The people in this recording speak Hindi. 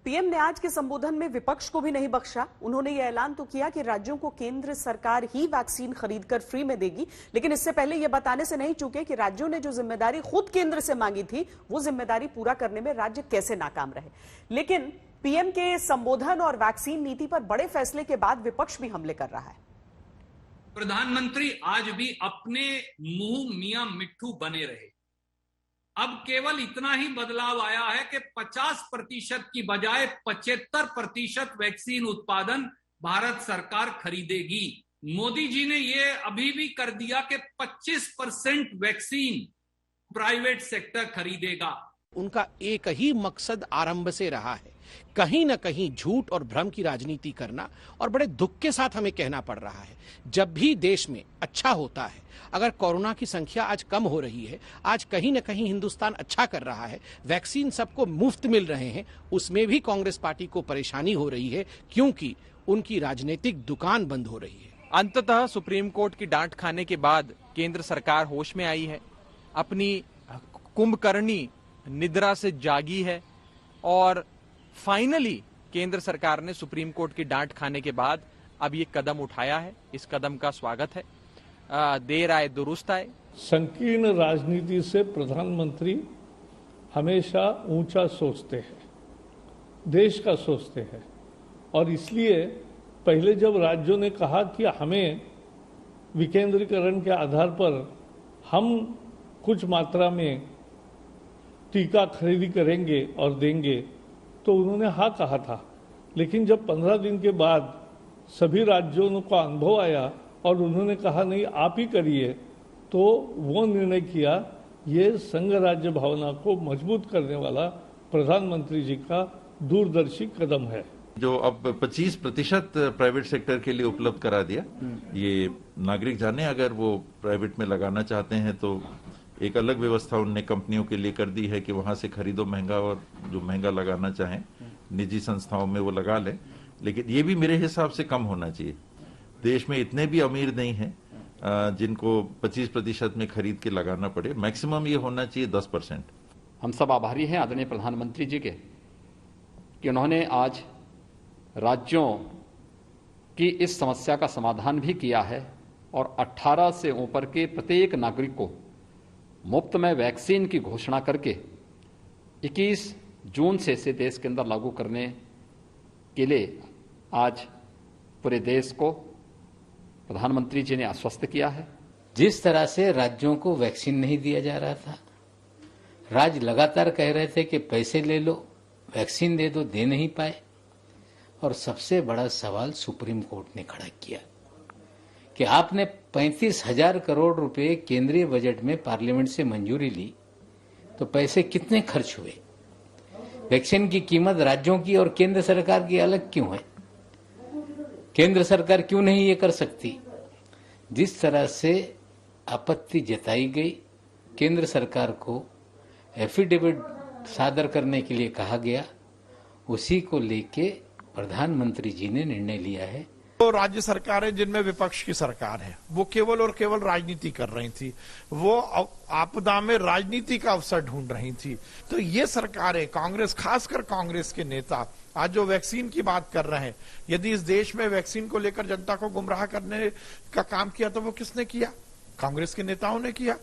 पीएम ने आज के संबोधन में विपक्ष को भी नहीं बख्शा। उन्होंने यह ऐलान तो किया कि राज्यों को केंद्र सरकार ही वैक्सीन खरीदकर फ्री में देगी, लेकिन इससे पहले यह बताने से नहीं चूके कि राज्यों ने जो जिम्मेदारी खुद केंद्र से मांगी थी, वो जिम्मेदारी पूरा करने में राज्य कैसे नाकाम रहे। लेकिन पीएम के संबोधन और वैक्सीन नीति पर बड़े फैसले के बाद विपक्ष भी हमले कर रहा है। प्रधानमंत्री आज भी अपने मुंह मियां मिट्ठू बने रहे। अब केवल इतना ही बदलाव आया है कि 50% की बजाय 75% वैक्सीन उत्पादन भारत सरकार खरीदेगी। मोदी जी ने ये अभी भी कर दिया कि 25% वैक्सीन प्राइवेट सेक्टर खरीदेगा। उनका एक ही मकसद आरंभ से रहा है, कहीं न कहीं झूठ और भ्रम की राजनीति करना। और बड़े दुख के साथ हमें कहना पड़ रहा है, जब भी देश में अच्छा होता है, अगर कोरोना की संख्या आज कम हो रही है, आज कहीं न कहीं हिंदुस्तान अच्छा कर रहा है, वैक्सीन सबको मुफ्त मिल रहे हैं, उसमें भी कांग्रेस पार्टी को परेशानी हो रही है, क्योंकि उनकी राजनीतिक दुकान बंद हो रही है। अंततः सुप्रीम कोर्ट की डांट खाने के बाद केंद्र सरकार होश में आई है, अपनी कुंभकर्णी निद्रा से जागी है और फाइनली केंद्र सरकार ने सुप्रीम कोर्ट की डांट खाने के बाद अब ये कदम उठाया है। इस कदम का स्वागत है। देर आए दुरुस्त आए। संकीर्ण राजनीति से प्रधानमंत्री हमेशा ऊंचा सोचते हैं, देश का सोचते हैं, और इसलिए पहले जब राज्यों ने कहा कि हमें विकेंद्रीकरण के आधार पर हम कुछ मात्रा में टीका खरीदी करेंगे और देंगे, तो उन्होंने हाँ कहा था। लेकिन जब 15 दिन के बाद सभी राज्यों को अनुभव आया और उन्होंने कहा नहीं आप ही करिए, तो वो निर्णय किया। ये संघ राज्य भावना को मजबूत करने वाला प्रधानमंत्री जी का दूरदर्शी कदम है। जो अब 25% प्राइवेट सेक्टर के लिए उपलब्ध करा दिया, ये नागरिक जाने, अगर वो प्राइवेट में लगाना चाहते हैं तो एक अलग व्यवस्था उनने कंपनियों के लिए कर दी है कि वहां से खरीदो महंगा, और जो महंगा लगाना चाहें निजी संस्थाओं में वो लगा लें। लेकिन ये भी मेरे हिसाब से कम होना चाहिए। देश में इतने भी अमीर नहीं हैं जिनको 25% में खरीद के लगाना पड़े। मैक्सिमम ये होना चाहिए 10%। हम सब आभारी हैं आदरणीय प्रधानमंत्री जी के कि उन्होंने आज राज्यों की इस समस्या का समाधान भी किया है और 18 से ऊपर के प्रत्येक नागरिक को मुफ्त में वैक्सीन की घोषणा करके 21 जून से इसे देश के अंदर लागू करने के लिए आज पूरे देश को प्रधानमंत्री जी ने आश्वस्त किया है। जिस तरह से राज्यों को वैक्सीन नहीं दिया जा रहा था, राज्य लगातार कह रहे थे कि पैसे ले लो, वैक्सीन दे दो, दे नहीं पाए। और सबसे बड़ा सवाल सुप्रीम कोर्ट ने खड़ा किया कि आपने 35,000 करोड़ रुपए केंद्रीय बजट में पार्लियामेंट से मंजूरी ली, तो पैसे कितने खर्च हुए? वैक्सीन की कीमत राज्यों की और केंद्र सरकार की अलग क्यों है? केंद्र सरकार क्यों नहीं ये कर सकती? जिस तरह से आपत्ति जताई गई, केंद्र सरकार को एफिडेविट सादर करने के लिए कहा गया, उसी को लेके प्रधानमंत्री जी ने निर्णय लिया है। तो राज्य सरकारें जिनमें विपक्ष की सरकार है, वो केवल और केवल राजनीति कर रही थी, वो आपदा में राजनीति का अवसर ढूंढ रही थी। तो ये सरकारें, कांग्रेस, खासकर कांग्रेस के नेता आज जो वैक्सीन की बात कर रहे हैं, यदि इस देश में वैक्सीन को लेकर जनता को गुमराह करने का काम किया तो वो किसने किया? कांग्रेस के नेताओं ने किया।